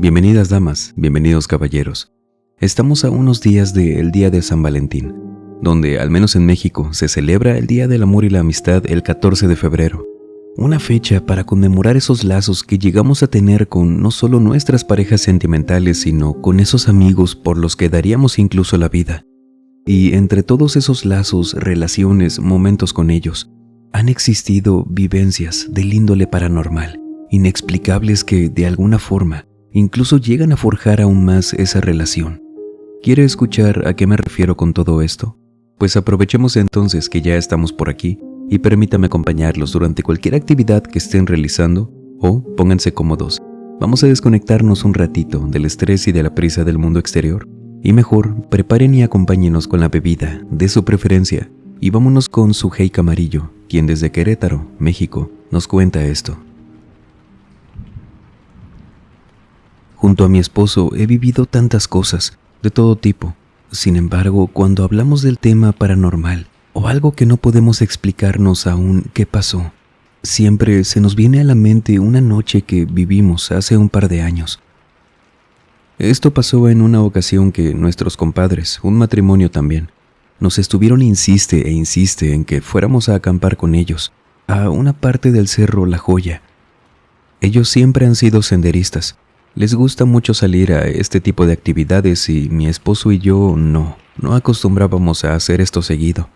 Bienvenidas damas, bienvenidos caballeros. Estamos a unos días del Día de San Valentín, donde, al menos en México, se celebra el Día del Amor y la Amistad el 14 de febrero. Una fecha para conmemorar esos lazos que llegamos a tener con no solo nuestras parejas sentimentales, sino con esos amigos por los que daríamos incluso la vida. Y entre todos esos lazos, relaciones, momentos con ellos, han existido vivencias del índole paranormal, inexplicables que, de alguna forma, incluso llegan a forjar aún más esa relación. ¿Quiere escuchar a qué me refiero con todo esto? Pues aprovechemos entonces que ya estamos por aquí y permítame acompañarlos durante cualquier actividad que estén realizando o pónganse cómodos. Vamos a desconectarnos un ratito del estrés y de la prisa del mundo exterior y mejor preparen y acompáñenos con la bebida de su preferencia y vámonos con su Hey Camarillo, quien desde Querétaro, México, nos cuenta esto. Junto a mi esposo he vivido tantas cosas, de todo tipo. Sin embargo, cuando hablamos del tema paranormal o algo que no podemos explicarnos aún qué pasó, siempre se nos viene a la mente una noche que vivimos hace un par de años. Esto pasó en una ocasión que nuestros compadres, un matrimonio también, nos estuvieron insiste e insiste en que fuéramos a acampar con ellos a una parte del cerro La Joya. Ellos siempre han sido senderistas. Les gusta mucho salir a este tipo de actividades y mi esposo y yo no acostumbrábamos a hacer esto seguido.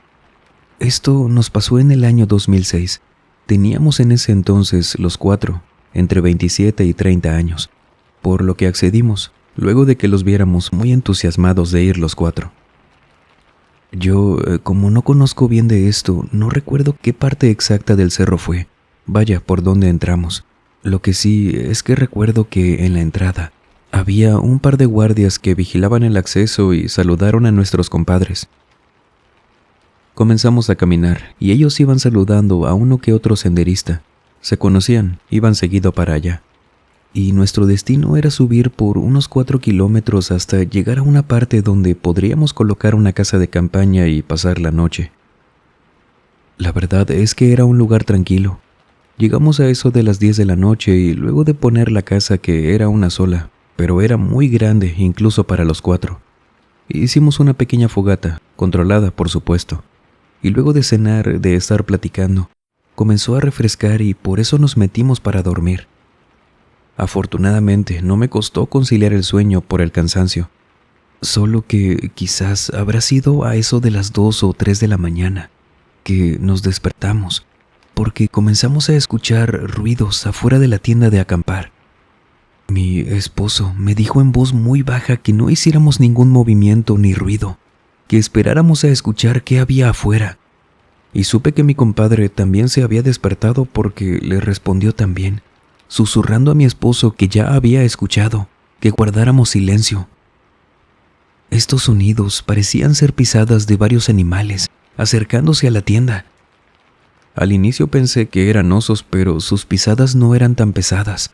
Esto nos pasó en el año 2006. Teníamos en ese entonces los cuatro, entre 27 y 30 años, por lo que accedimos, luego de que los viéramos muy entusiasmados de ir los cuatro. Yo, como no conozco bien de esto, no recuerdo qué parte exacta del cerro fue, vaya, por dónde entramos. Lo que sí es que recuerdo que en la entrada había un par de guardias que vigilaban el acceso y saludaron a nuestros compadres. Comenzamos a caminar y ellos iban saludando a uno que otro senderista. Se conocían, iban seguido para allá. Y nuestro destino era subir por unos 4 kilómetros hasta llegar a una parte donde podríamos colocar una casa de campaña y pasar la noche. La verdad es que era un lugar tranquilo. Llegamos a eso de las 10 de la noche y luego de poner la casa, que era una sola, pero era muy grande incluso para los cuatro, hicimos una pequeña fogata, controlada por supuesto, y luego de cenar, de estar platicando, comenzó a refrescar y por eso nos metimos para dormir. Afortunadamente no me costó conciliar el sueño por el cansancio, solo que quizás habrá sido a eso de las 2 o 3 de la mañana que nos despertamos, porque comenzamos a escuchar ruidos afuera de la tienda de acampar. Mi esposo me dijo en voz muy baja que no hiciéramos ningún movimiento ni ruido, que esperáramos a escuchar qué había afuera. Y supe que mi compadre también se había despertado porque le respondió también, susurrando a mi esposo que ya había escuchado, que guardáramos silencio. Estos sonidos parecían ser pisadas de varios animales acercándose a la tienda. Al inicio pensé que eran osos, pero sus pisadas no eran tan pesadas.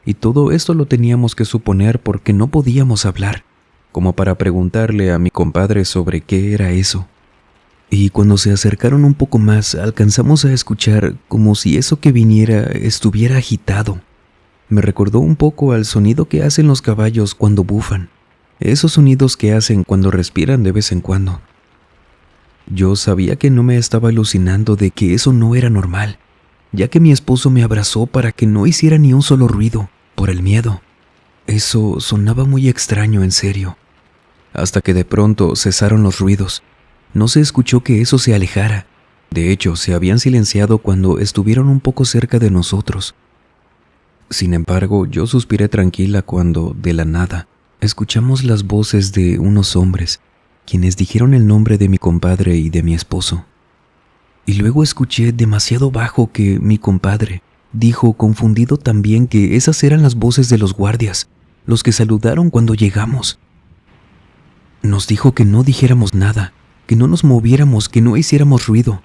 Y todo esto lo teníamos que suponer porque no podíamos hablar, como para preguntarle a mi compadre sobre qué era eso. Y cuando se acercaron un poco más, alcanzamos a escuchar como si eso que viniera estuviera agitado. Me recordó un poco al sonido que hacen los caballos cuando bufan, esos sonidos que hacen cuando respiran de vez en cuando. Yo sabía que no me estaba alucinando de que eso no era normal, ya que mi esposo me abrazó para que no hiciera ni un solo ruido, por el miedo. Eso sonaba muy extraño, en serio. Hasta que de pronto cesaron los ruidos. No se escuchó que eso se alejara. De hecho, se habían silenciado cuando estuvieron un poco cerca de nosotros. Sin embargo, yo suspiré tranquila cuando, de la nada, escuchamos las voces de unos hombres, quienes dijeron el nombre de mi compadre y de mi esposo. Y luego escuché demasiado bajo que mi compadre dijo, confundido también, que esas eran las voces de los guardias, los que saludaron cuando llegamos. Nos dijo que no dijéramos nada, que no nos moviéramos, que no hiciéramos ruido.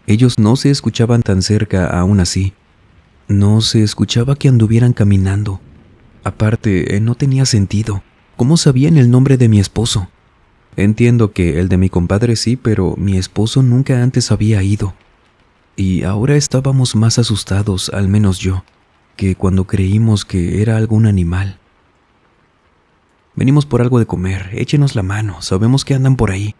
Ellos no se escuchaban tan cerca aún así. No se escuchaba que anduvieran caminando. Aparte, no tenía sentido. ¿Cómo sabían el nombre de mi esposo? Entiendo que el de mi compadre sí, pero mi esposo nunca antes había ido. Y ahora estábamos más asustados, al menos yo, que cuando creímos que era algún animal. venimos por algo de comer, échenos la mano, sabemos que andan por ahí.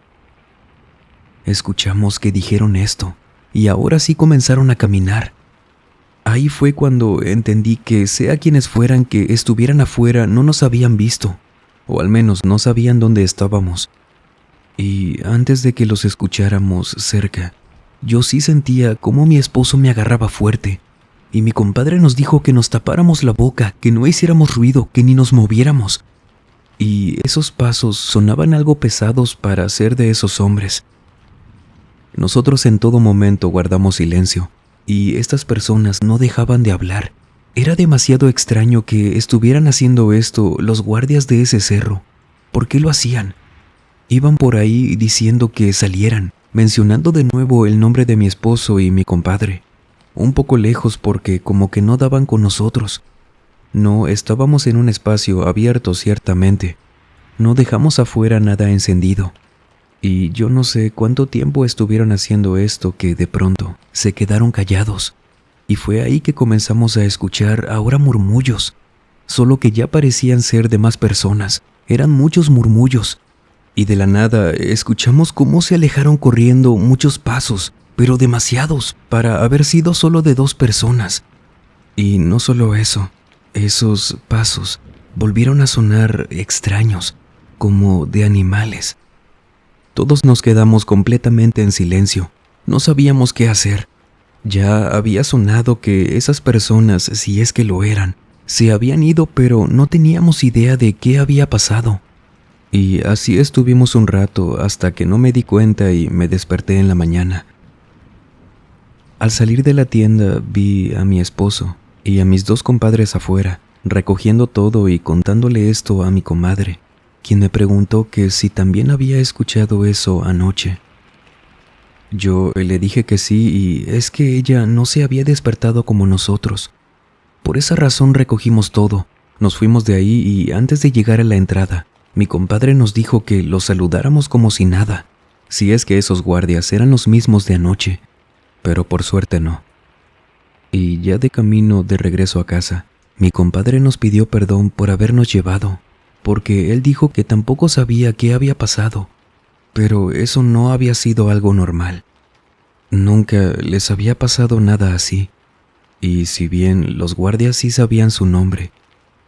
Escuchamos que dijeron esto, y ahora sí comenzaron a caminar. Ahí fue cuando entendí que sea quienes fueran que estuvieran afuera no nos habían visto, o al menos no sabían dónde estábamos. Y antes de que los escucháramos cerca, yo sí sentía cómo mi esposo me agarraba fuerte, y mi compadre nos dijo que nos tapáramos la boca, que no hiciéramos ruido, que ni nos moviéramos. Y esos pasos sonaban algo pesados para ser de esos hombres. Nosotros en todo momento guardamos silencio, y estas personas no dejaban de hablar. Era demasiado extraño que estuvieran haciendo esto los guardias de ese cerro. ¿Por qué lo hacían? Iban por ahí diciendo que salieran, mencionando de nuevo el nombre de mi esposo y mi compadre. Un poco lejos porque como que no daban con nosotros. No estábamos en un espacio abierto ciertamente. No dejamos afuera nada encendido. Y yo no sé cuánto tiempo estuvieron haciendo esto que de pronto se quedaron callados. Y fue ahí que comenzamos a escuchar ahora murmullos, solo que ya parecían ser de más personas. Eran muchos murmullos. Y de la nada escuchamos cómo se alejaron corriendo muchos pasos, pero demasiados, para haber sido solo de 2 personas. Y no solo eso, esos pasos volvieron a sonar extraños, como de animales. Todos nos quedamos completamente en silencio. No sabíamos qué hacer. Ya había sonado que esas personas, si es que lo eran, se habían ido, pero no teníamos idea de qué había pasado. Y así estuvimos un rato hasta que no me di cuenta y me desperté en la mañana. Al salir de la tienda vi a mi esposo y a mis 2 compadres afuera, recogiendo todo y contándole esto a mi comadre, quien me preguntó que si también había escuchado eso anoche. Yo le dije que sí, y es que ella no se había despertado como nosotros. Por esa razón recogimos todo, nos fuimos de ahí y antes de llegar a la entrada, mi compadre nos dijo que los saludáramos como si nada, si es que esos guardias eran los mismos de anoche, pero por suerte no. Y ya de camino de regreso a casa, mi compadre nos pidió perdón por habernos llevado, porque él dijo que tampoco sabía qué había pasado, pero eso no había sido algo normal. Nunca les había pasado nada así, y si bien los guardias sí sabían su nombre,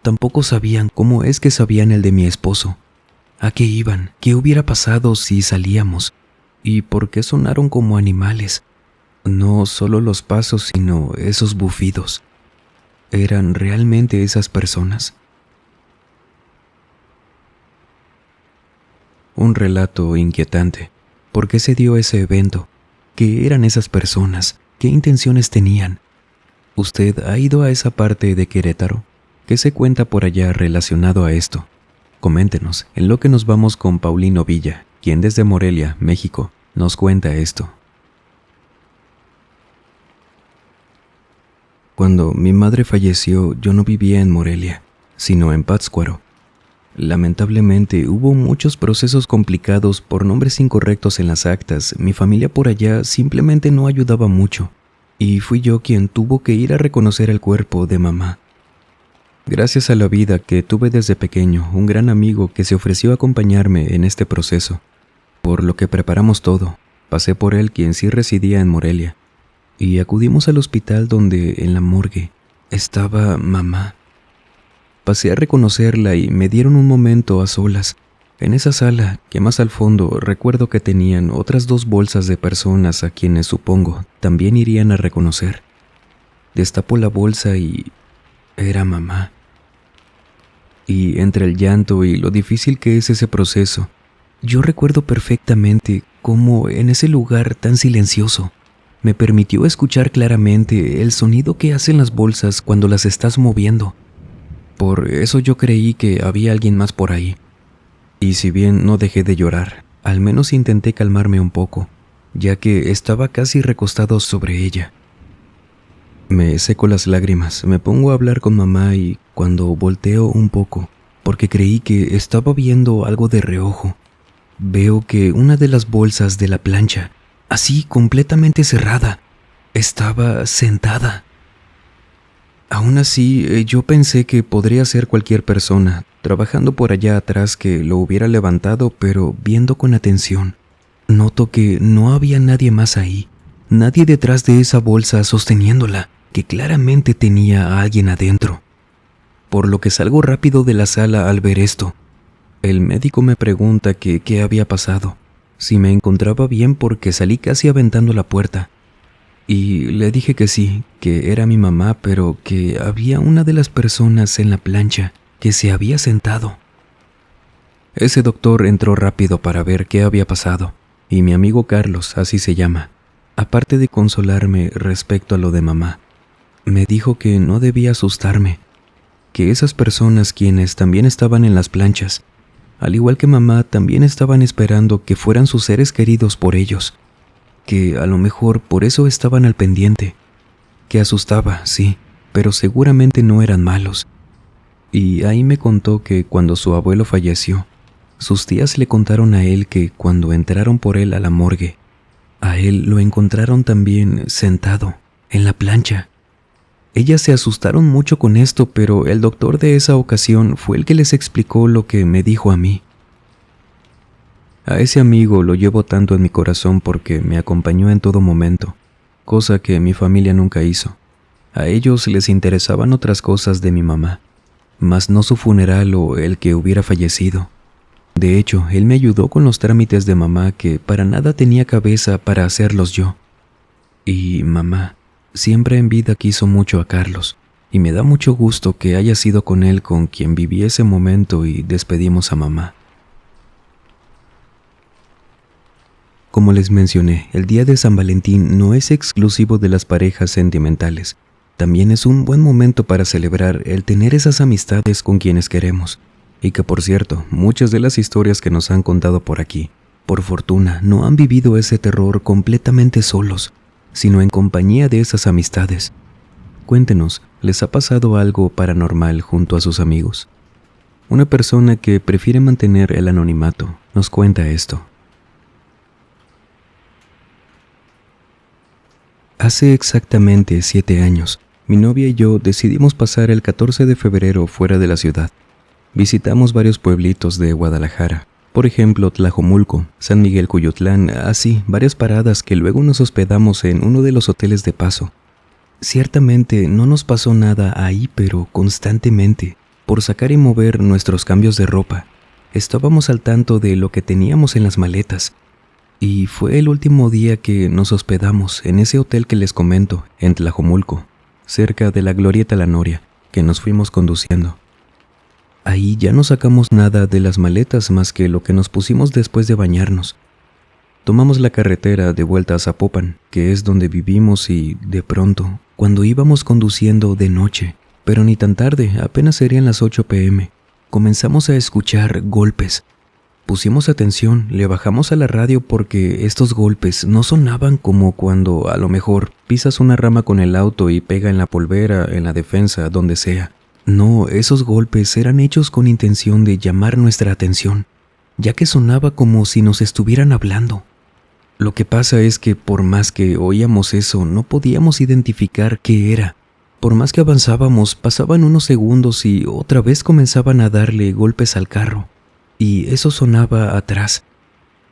tampoco sabían cómo es que sabían el de mi esposo, a qué iban, qué hubiera pasado si salíamos, y por qué sonaron como animales. No solo los pasos, sino esos bufidos. ¿Eran realmente esas personas? Un relato inquietante. ¿Por qué se dio ese evento? ¿Qué eran esas personas? ¿Qué intenciones tenían? ¿Usted ha ido a esa parte de Querétaro? ¿Qué se cuenta por allá relacionado a esto? Coméntenos en lo que nos vamos con Paulino Villa, quien desde Morelia, México, nos cuenta esto. Cuando mi madre falleció, yo no vivía en Morelia, sino en Pátzcuaro. Lamentablemente hubo muchos procesos complicados por nombres incorrectos en las actas. Mi familia por allá simplemente no ayudaba mucho, y fui yo quien tuvo que ir a reconocer el cuerpo de mamá. Gracias a la vida que tuve desde pequeño, un gran amigo que se ofreció a acompañarme en este proceso, por lo que preparamos todo. Pasé por él, quien sí residía en Morelia, y acudimos al hospital donde, en la morgue, estaba mamá. Pasé a reconocerla y me dieron un momento a solas. En esa sala, que más al fondo, recuerdo que tenían otras 2 bolsas de personas a quienes supongo también irían a reconocer. Destapo la bolsa y era mamá. Y entre el llanto y lo difícil que es ese proceso, yo recuerdo perfectamente cómo en ese lugar tan silencioso me permitió escuchar claramente el sonido que hacen las bolsas cuando las estás moviendo. Por eso yo creí que había alguien más por ahí. Y si bien no dejé de llorar, al menos intenté calmarme un poco, ya que estaba casi recostado sobre ella. Me seco las lágrimas, me pongo a hablar con mamá y cuando volteo un poco, porque creí que estaba viendo algo de reojo, veo que una de las bolsas de la plancha, así completamente cerrada, estaba sentada. A Aún así, yo pensé que podría ser cualquier persona, trabajando por allá atrás que lo hubiera levantado, pero viendo con atención, noto que no había nadie más ahí, nadie detrás de esa bolsa sosteniéndola, que claramente tenía a alguien adentro. Por lo que salgo rápido de la sala al ver esto. El médico me pregunta que qué había pasado, si me encontraba bien porque salí casi aventando la puerta. Y le dije que sí, que era mi mamá, pero que había una de las personas en la plancha que se había sentado. Ese doctor entró rápido para ver qué había pasado, y mi amigo Carlos, así se llama, aparte de consolarme respecto a lo de mamá, me dijo que no debía asustarme, que esas personas quienes también estaban en las planchas, al igual que mamá, también estaban esperando que fueran sus seres queridos por ellos, que a lo mejor por eso estaban al pendiente, que asustaba, sí, pero seguramente no eran malos. Y ahí me contó que cuando su abuelo falleció, sus tías le contaron a él que cuando entraron por él a la morgue, a él lo encontraron también sentado, en la plancha. Ellas se asustaron mucho con esto, pero el doctor de esa ocasión fue el que les explicó lo que me dijo a mí. A ese amigo lo llevo tanto en mi corazón porque me acompañó en todo momento, cosa que mi familia nunca hizo. A ellos les interesaban otras cosas de mi mamá, mas no su funeral o el que hubiera fallecido. De hecho, él me ayudó con los trámites de mamá que para nada tenía cabeza para hacerlos yo. Y mamá siempre en vida quiso mucho a Carlos, y me da mucho gusto que haya sido con él con quien viví ese momento y despedimos a mamá. Como les mencioné, el día de San Valentín no es exclusivo de las parejas sentimentales. También es un buen momento para celebrar el tener esas amistades con quienes queremos. Y que, por cierto, muchas de las historias que nos han contado por aquí, por fortuna, no han vivido ese terror completamente solos, sino en compañía de esas amistades. Cuéntenos, ¿les ha pasado algo paranormal junto a sus amigos? Una persona que prefiere mantener el anonimato nos cuenta esto. Hace exactamente 7 años, mi novia y yo decidimos pasar el 14 de febrero fuera de la ciudad. Visitamos varios pueblitos de Guadalajara, por ejemplo Tlajomulco, San Miguel Cuyutlán, así, varias paradas que luego nos hospedamos en uno de los hoteles de paso. Ciertamente no nos pasó nada ahí, pero constantemente, por sacar y mover nuestros cambios de ropa, estábamos al tanto de lo que teníamos en las maletas. Y fue el último día que nos hospedamos en ese hotel que les comento, en Tlajomulco, cerca de la Glorieta La Noria, que nos fuimos conduciendo. Ahí ya no sacamos nada de las maletas más que lo que nos pusimos después de bañarnos. Tomamos la carretera de vuelta a Zapopan, que es donde vivimos, y de pronto, cuando íbamos conduciendo de noche, pero ni tan tarde, apenas serían las 8 p.m., comenzamos a escuchar golpes. Pusimos atención, le bajamos a la radio porque estos golpes no sonaban como cuando a lo mejor pisas una rama con el auto y pega en la polvera, en la defensa, donde sea. No, esos golpes eran hechos con intención de llamar nuestra atención, ya que sonaba como si nos estuvieran hablando. Lo que pasa es que por más que oíamos eso, no podíamos identificar qué era. Por más que avanzábamos, pasaban unos segundos y otra vez comenzaban a darle golpes al carro. Y eso sonaba atrás,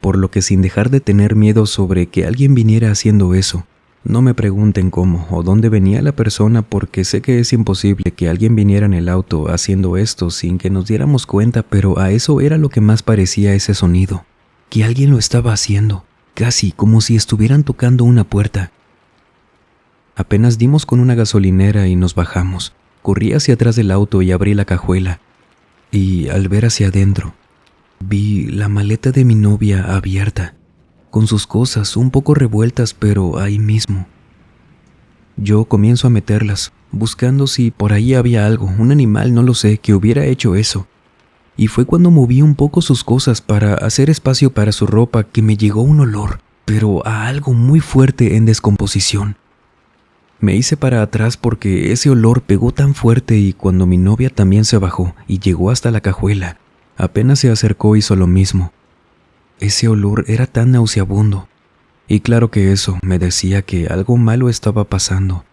por lo que sin dejar de tener miedo sobre que alguien viniera haciendo eso, no me pregunten cómo o dónde venía la persona porque sé que es imposible que alguien viniera en el auto haciendo esto sin que nos diéramos cuenta, pero a eso era lo que más parecía ese sonido, que alguien lo estaba haciendo, casi como si estuvieran tocando una puerta. Apenas dimos con una gasolinera y nos bajamos, corrí hacia atrás del auto y abrí la cajuela, y al ver hacia adentro, vi la maleta de mi novia abierta, con sus cosas un poco revueltas, pero ahí mismo. Yo comienzo a meterlas, buscando si por ahí había algo, un animal, no lo sé, que hubiera hecho eso. Y fue cuando moví un poco sus cosas para hacer espacio para su ropa que me llegó un olor, pero a algo muy fuerte en descomposición. Me hice para atrás porque ese olor pegó tan fuerte y cuando mi novia también se bajó y llegó hasta la cajuela, apenas se acercó hizo lo mismo. Ese olor era tan nauseabundo, y claro que eso me decía que algo malo estaba pasando,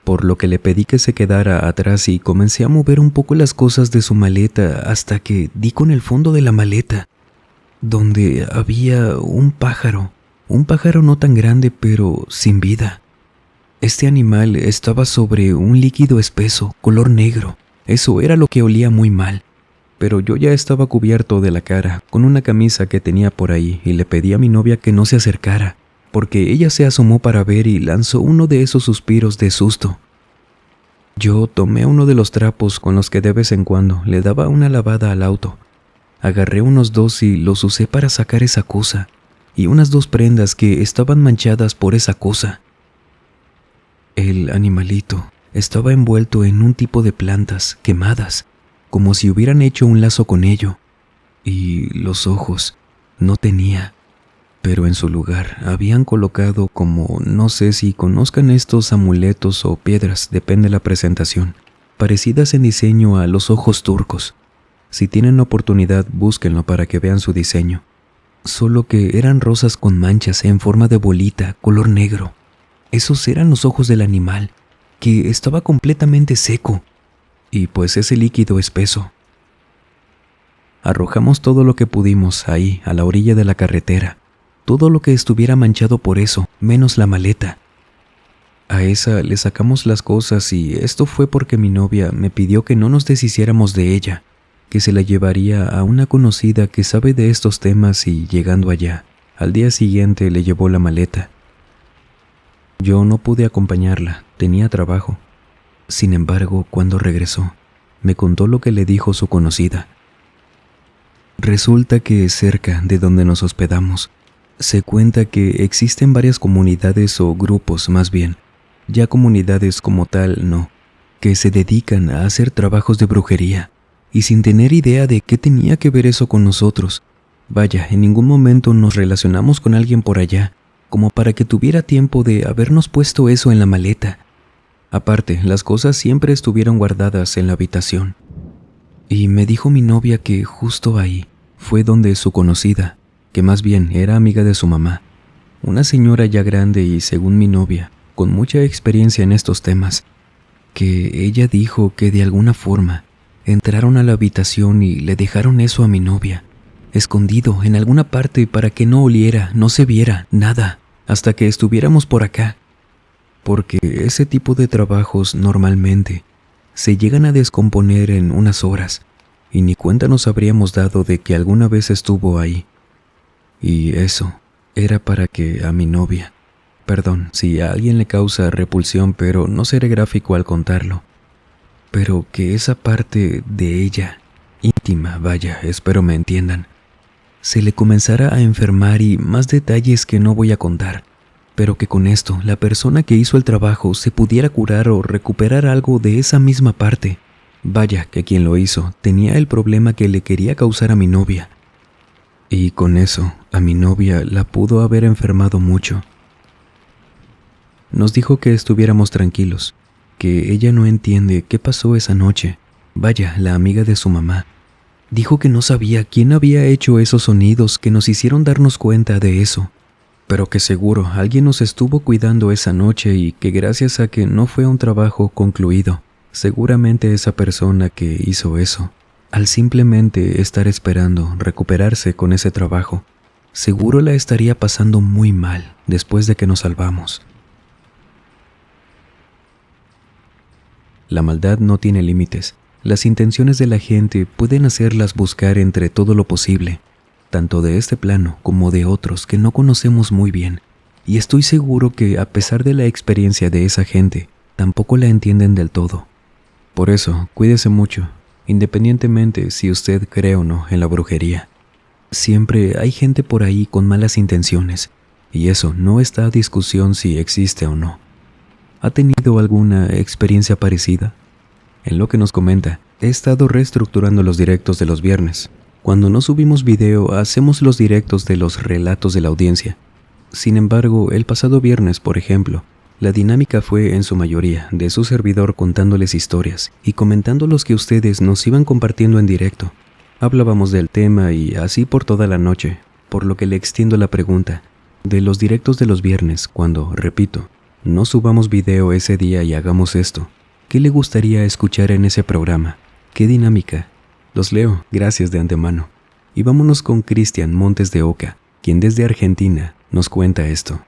por lo que le pedí que se quedara atrás y comencé a mover un poco las cosas de su maleta hasta que di con el fondo de la maleta, donde había un pájaro no tan grande pero sin vida. Este animal estaba sobre un líquido espeso, color negro. Eso era lo que olía muy mal. Pero yo ya estaba cubierto de la cara con una camisa que tenía por ahí y le pedí a mi novia que no se acercara, porque ella se asomó para ver y lanzó uno de esos suspiros de susto. Yo tomé uno de los trapos con los que de vez en cuando le daba una lavada al auto. Agarré unos 2 y los usé para sacar esa cosa, y unas 2 prendas que estaban manchadas por esa cosa. El animalito estaba envuelto en un tipo de plantas quemadas, como si hubieran hecho un lazo con ello, y los ojos no tenía, pero en su lugar habían colocado como, no sé si conozcan estos amuletos o piedras, depende de la presentación, parecidas en diseño a los ojos turcos. Si tienen oportunidad, búsquenlo para que vean su diseño. Solo que eran rosas con manchas en forma de bolita, color negro. Esos eran los ojos del animal, que estaba completamente seco, y pues ese líquido espeso. Arrojamos todo lo que pudimos ahí, a la orilla de la carretera, todo lo que estuviera manchado por eso, menos la maleta. A esa le sacamos las cosas y esto fue porque mi novia me pidió que no nos deshiciéramos de ella, que se la llevaría a una conocida que sabe de estos temas y llegando allá, al día siguiente le llevó la maleta. Yo no pude acompañarla, tenía trabajo. Sin embargo, cuando regresó, me contó lo que le dijo su conocida. Resulta que cerca de donde nos hospedamos, se cuenta que existen varias comunidades o grupos más bien, ya comunidades como tal no, que se dedican a hacer trabajos de brujería, y sin tener idea de qué tenía que ver eso con nosotros. Vaya, en ningún momento nos relacionamos con alguien por allá, como para que tuviera tiempo de habernos puesto eso en la maleta. Aparte, las cosas siempre estuvieron guardadas en la habitación. Y me dijo mi novia que justo ahí fue donde su conocida, que más bien era amiga de su mamá, una señora ya grande y, según mi novia, con mucha experiencia en estos temas, que ella dijo que de alguna forma entraron a la habitación y le dejaron eso a mi novia, escondido en alguna parte para que no oliera, no se viera, nada, hasta que estuviéramos por acá. Porque ese tipo de trabajos normalmente se llegan a descomponer en unas horas, y ni cuenta nos habríamos dado de que alguna vez estuvo ahí. Y eso era para que a mi novia, perdón si a alguien le causa repulsión, pero no seré gráfico al contarlo, pero que esa parte de ella, íntima, vaya, espero me entiendan, se le comenzara a enfermar y más detalles que no voy a contar, pero que con esto la persona que hizo el trabajo se pudiera curar o recuperar algo de esa misma parte. Vaya que quien lo hizo tenía el problema que le quería causar a mi novia. Y con eso, a mi novia la pudo haber enfermado mucho. Nos dijo que estuviéramos tranquilos, que ella no entiende qué pasó esa noche. Vaya, la amiga de su mamá. Dijo que no sabía quién había hecho esos sonidos que nos hicieron darnos cuenta de eso, pero que seguro alguien nos estuvo cuidando esa noche y que gracias a que no fue un trabajo concluido, seguramente esa persona que hizo eso, al simplemente estar esperando recuperarse con ese trabajo, seguro la estaría pasando muy mal después de que nos salvamos. La maldad no tiene límites. Las intenciones de la gente pueden hacerlas buscar entre todo lo posible, tanto de este plano como de otros que no conocemos muy bien, y estoy seguro que a pesar de la experiencia de esa gente, tampoco la entienden del todo. Por eso, cuídese mucho, independientemente si usted cree o no en la brujería. Siempre hay gente por ahí con malas intenciones, y eso no está a discusión si existe o no. ¿Ha tenido alguna experiencia parecida? En lo que nos comenta, he estado reestructurando los directos de los viernes. Cuando no subimos video, hacemos los directos de los relatos de la audiencia. Sin embargo, el pasado viernes, por ejemplo, la dinámica fue en su mayoría de su servidor contándoles historias y comentando los que ustedes nos iban compartiendo en directo. Hablábamos del tema y así por toda la noche, por lo que le extiendo la pregunta de los directos de los viernes cuando, repito, no subamos video ese día y hagamos esto. ¿Qué le gustaría escuchar en ese programa? ¿Qué dinámica? Los leo, gracias de antemano. Y vámonos con Cristian Montes de Oca, quien desde Argentina nos cuenta esto.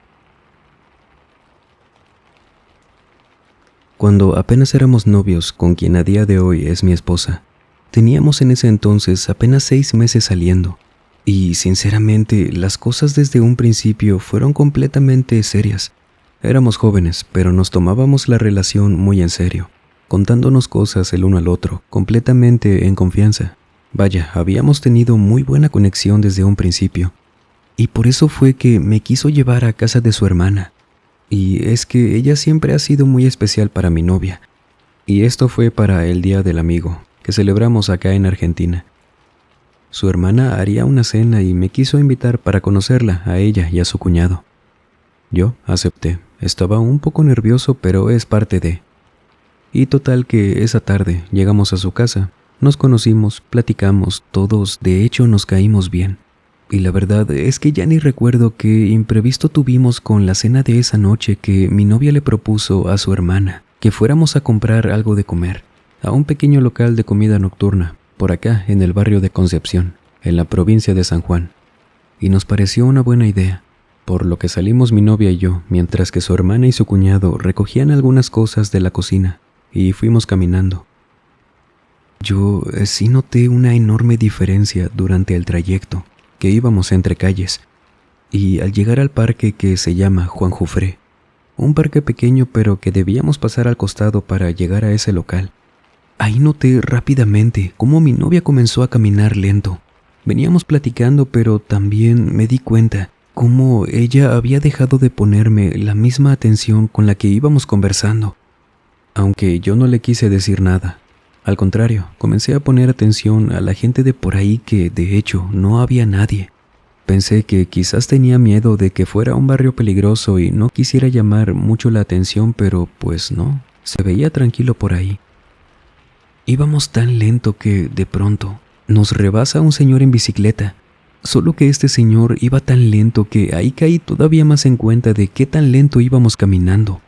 Cuando apenas éramos novios con quien a día de hoy es mi esposa, teníamos en ese entonces apenas 6 meses saliendo. Y sinceramente, las cosas desde un principio fueron completamente serias. Éramos jóvenes, pero nos tomábamos la relación muy en serio, contándonos cosas el uno al otro, completamente en confianza. Vaya, habíamos tenido muy buena conexión desde un principio. Y por eso fue que me quiso llevar a casa de su hermana. Y es que ella siempre ha sido muy especial para mi novia. Y esto fue para el Día del Amigo, que celebramos acá en Argentina. Su hermana haría una cena y me quiso invitar para conocerla, a ella y a su cuñado. Yo acepté. Estaba un poco nervioso, pero es parte de. Y total que esa tarde llegamos a su casa, nos conocimos, platicamos, todos de hecho nos caímos bien. Y la verdad es que ya ni recuerdo qué imprevisto tuvimos con la cena de esa noche que mi novia le propuso a su hermana que fuéramos a comprar algo de comer a un pequeño local de comida nocturna, por acá en el barrio de Concepción, en la provincia de San Juan. Y nos pareció una buena idea, por lo que salimos mi novia y yo, mientras que su hermana y su cuñado recogían algunas cosas de la cocina, y fuimos caminando. Yo sí noté una enorme diferencia durante el trayecto, que íbamos entre calles, y al llegar al parque que se llama Juan Jufré, un parque pequeño pero que debíamos pasar al costado para llegar a ese local, ahí noté rápidamente cómo mi novia comenzó a caminar lento. Veníamos platicando, pero también me di cuenta cómo ella había dejado de ponerme la misma atención con la que íbamos conversando. Aunque yo no le quise decir nada. Al contrario, comencé a poner atención a la gente de por ahí que, de hecho, no había nadie. Pensé que quizás tenía miedo de que fuera un barrio peligroso y no quisiera llamar mucho la atención, pero pues no, se veía tranquilo por ahí. Íbamos tan lento que, de pronto, nos rebasa un señor en bicicleta. Solo que este señor iba tan lento que ahí caí todavía más en cuenta de qué tan lento íbamos caminando.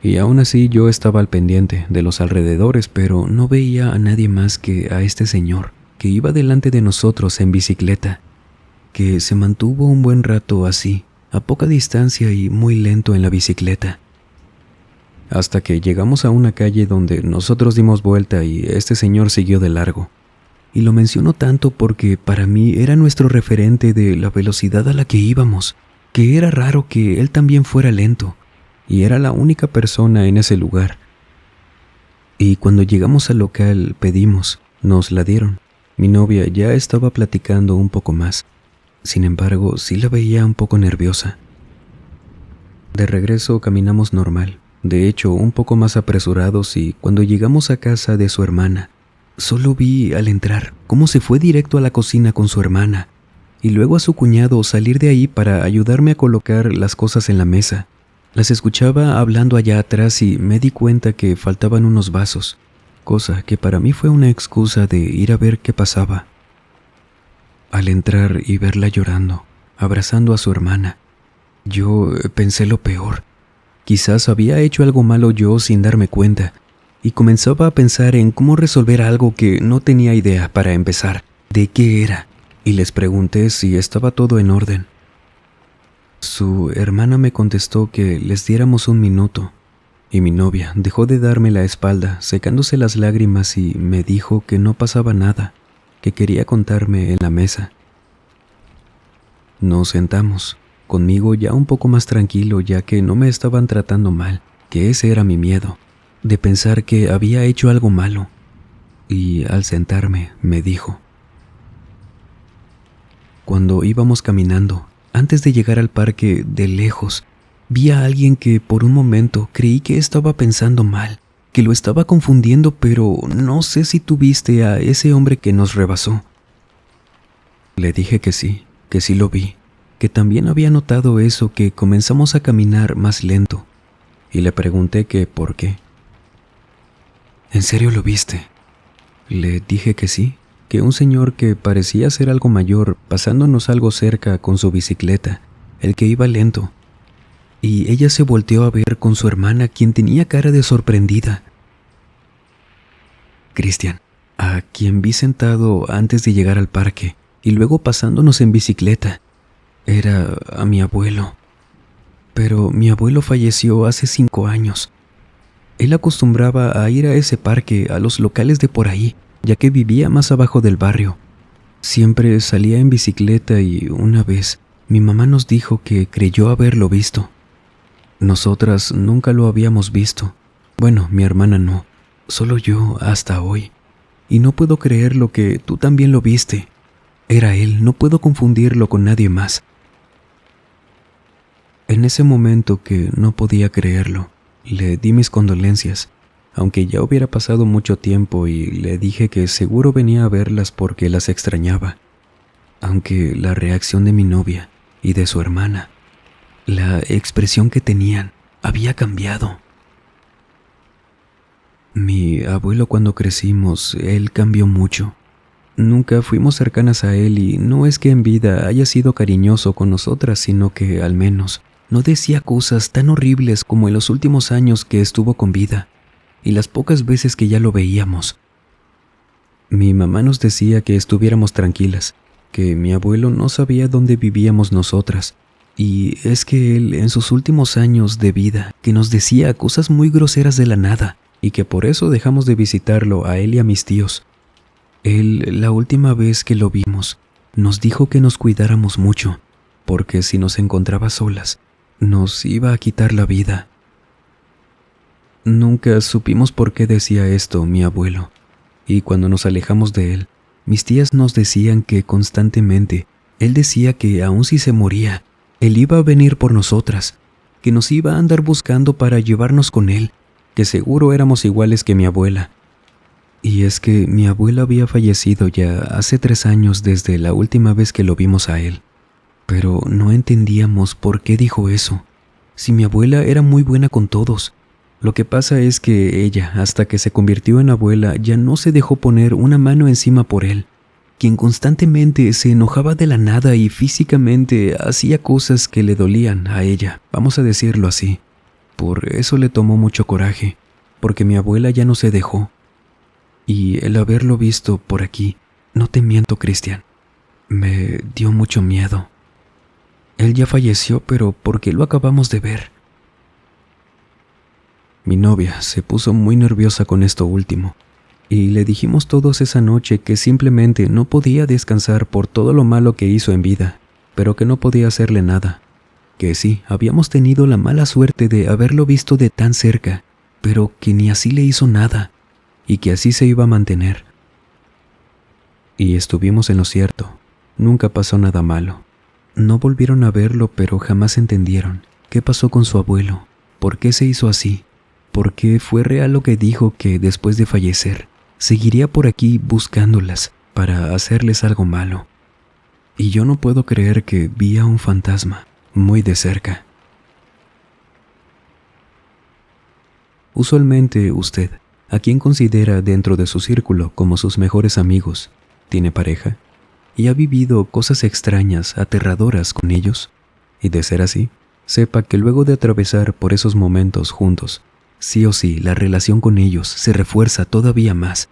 Y aún así yo estaba al pendiente de los alrededores, pero no veía a nadie más que a este señor que iba delante de nosotros en bicicleta, que se mantuvo un buen rato así, a poca distancia y muy lento en la bicicleta. Hasta que llegamos a una calle donde nosotros dimos vuelta y este señor siguió de largo. Y lo menciono tanto porque para mí era nuestro referente de la velocidad a la que íbamos, que era raro que él también fuera lento, y era la única persona en ese lugar. Y cuando llegamos al local pedimos, nos la dieron. Mi novia ya estaba platicando un poco más, sin embargo sí la veía un poco nerviosa. De regreso caminamos normal, de hecho un poco más apresurados, y cuando llegamos a casa de su hermana, solo vi al entrar cómo se fue directo a la cocina con su hermana y luego a su cuñado salir de ahí para ayudarme a colocar las cosas en la mesa. Las escuchaba hablando allá atrás y me di cuenta que faltaban unos vasos, cosa que para mí fue una excusa de ir a ver qué pasaba. Al entrar y verla llorando, abrazando a su hermana, yo pensé lo peor. Quizás había hecho algo malo yo sin darme cuenta, y comenzaba a pensar en cómo resolver algo que no tenía idea para empezar, de qué era, y les pregunté si estaba todo en orden. Su hermana me contestó que les diéramos un minuto, y mi novia dejó de darme la espalda, secándose las lágrimas, y me dijo que no pasaba nada, que quería contarme en la mesa. Nos sentamos, conmigo ya un poco más tranquilo, ya que no me estaban tratando mal, que ese era mi miedo, de pensar que había hecho algo malo. Y al sentarme me dijo: cuando íbamos caminando, antes de llegar al parque, de lejos, vi a alguien que por un momento creí que estaba pensando mal, que lo estaba confundiendo, pero no sé si tú viste a ese hombre que nos rebasó. Le dije que sí lo vi, que también había notado eso, que comenzamos a caminar más lento, y le pregunté que por qué. ¿En serio lo viste? Le dije que sí, que un señor que parecía ser algo mayor, pasándonos algo cerca con su bicicleta, el que iba lento. y ella se volteó a ver con su hermana, quien tenía cara de sorprendida. Cristian, a quien vi sentado antes de llegar al parque y luego pasándonos en bicicleta, era a mi abuelo. Pero mi abuelo falleció hace 5 años. Él acostumbraba a ir a ese parque, a los locales de por ahí, ya que vivía más abajo del barrio. Siempre salía en bicicleta y una vez mi mamá nos dijo que creyó haberlo visto. Nosotras nunca lo habíamos visto. Bueno, mi hermana no, solo yo hasta hoy. Y no puedo creer lo que tú también lo viste. Era él, no puedo confundirlo con nadie más. En ese momento que no podía creerlo, le di mis condolencias, aunque ya hubiera pasado mucho tiempo, y le dije que seguro venía a verlas porque las extrañaba. Aunque la reacción de mi novia y de su hermana, la expresión que tenían, había cambiado. Mi abuelo, cuando crecimos, él cambió mucho. Nunca fuimos cercanas a él y no es que en vida haya sido cariñoso con nosotras, sino que al menos no decía cosas tan horribles como en los últimos años que estuvo con vida y las pocas veces que ya lo veíamos. Mi mamá nos decía que estuviéramos tranquilas, que mi abuelo no sabía dónde vivíamos nosotras, y es que él en sus últimos años de vida que nos decía cosas muy groseras de la nada y que por eso dejamos de visitarlo a él y a mis tíos. Él, la última vez que lo vimos, nos dijo que nos cuidáramos mucho, porque si nos encontraba solas, nos iba a quitar la vida. Nunca supimos por qué decía esto mi abuelo, y cuando nos alejamos de él, mis tías nos decían que constantemente él decía que aun si se moría, él iba a venir por nosotras, que nos iba a andar buscando para llevarnos con él, que seguro éramos iguales que mi abuela. Y es que mi abuela había fallecido ya hace 3 años desde la última vez que lo vimos a él. Pero no entendíamos por qué dijo eso, si mi abuela era muy buena con todos. Lo que pasa es que ella, hasta que se convirtió en abuela, ya no se dejó poner una mano encima por él, quien constantemente se enojaba de la nada y físicamente hacía cosas que le dolían a ella, vamos a decirlo así. Por eso le tomó mucho coraje, porque mi abuela ya no se dejó. Y el haberlo visto por aquí, no te miento, Cristian, me dio mucho miedo. Él ya falleció, pero ¿por qué lo acabamos de ver? Mi novia se puso muy nerviosa con esto último, y le dijimos todos esa noche que simplemente no podía descansar por todo lo malo que hizo en vida, pero que no podía hacerle nada. Que sí, habíamos tenido la mala suerte de haberlo visto de tan cerca, pero que ni así le hizo nada, y que así se iba a mantener. Y estuvimos en lo cierto, nunca pasó nada malo. No volvieron a verlo, pero jamás entendieron qué pasó con su abuelo, por qué se hizo así, por qué fue real lo que dijo, que después de fallecer seguiría por aquí buscándolas para hacerles algo malo. Y yo no puedo creer que vi a un fantasma muy de cerca. Usualmente usted, ¿a quién considera dentro de su círculo como sus mejores amigos? ¿Tiene pareja? ¿Y ha vivido cosas extrañas, aterradoras con ellos? Y de ser así, sepa que luego de atravesar por esos momentos juntos, sí o sí la relación con ellos se refuerza todavía más.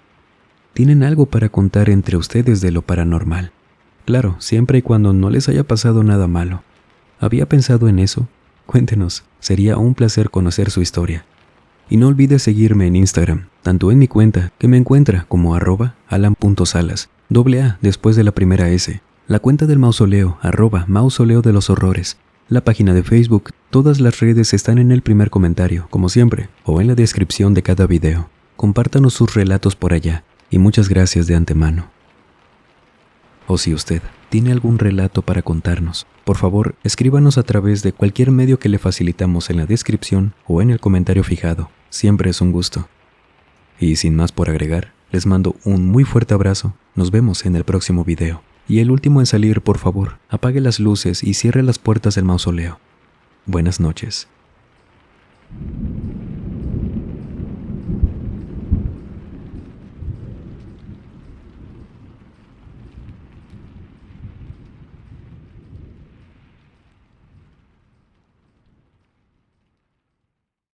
Tienen algo para contar entre ustedes de lo paranormal. Claro, siempre y cuando no les haya pasado nada malo. ¿Había pensado en eso? Cuéntenos, sería un placer conocer su historia. Y no olvide seguirme en Instagram, tanto en mi cuenta, que me encuentra como @alan.salas, AA después de la primera S, la cuenta del mausoleo, @mausoleo de los horrores, la página de Facebook. Todas las redes están en el primer comentario, como siempre, o en la descripción de cada video. Compártanos sus relatos por allá, y muchas gracias de antemano. O si usted tiene algún relato para contarnos, por favor, escríbanos a través de cualquier medio que le facilitamos en la descripción o en el comentario fijado. Siempre es un gusto. Y sin más por agregar, les mando un muy fuerte abrazo. Nos vemos en el próximo video. Y el último en salir, por favor, apague las luces y cierre las puertas del mausoleo. Buenas noches.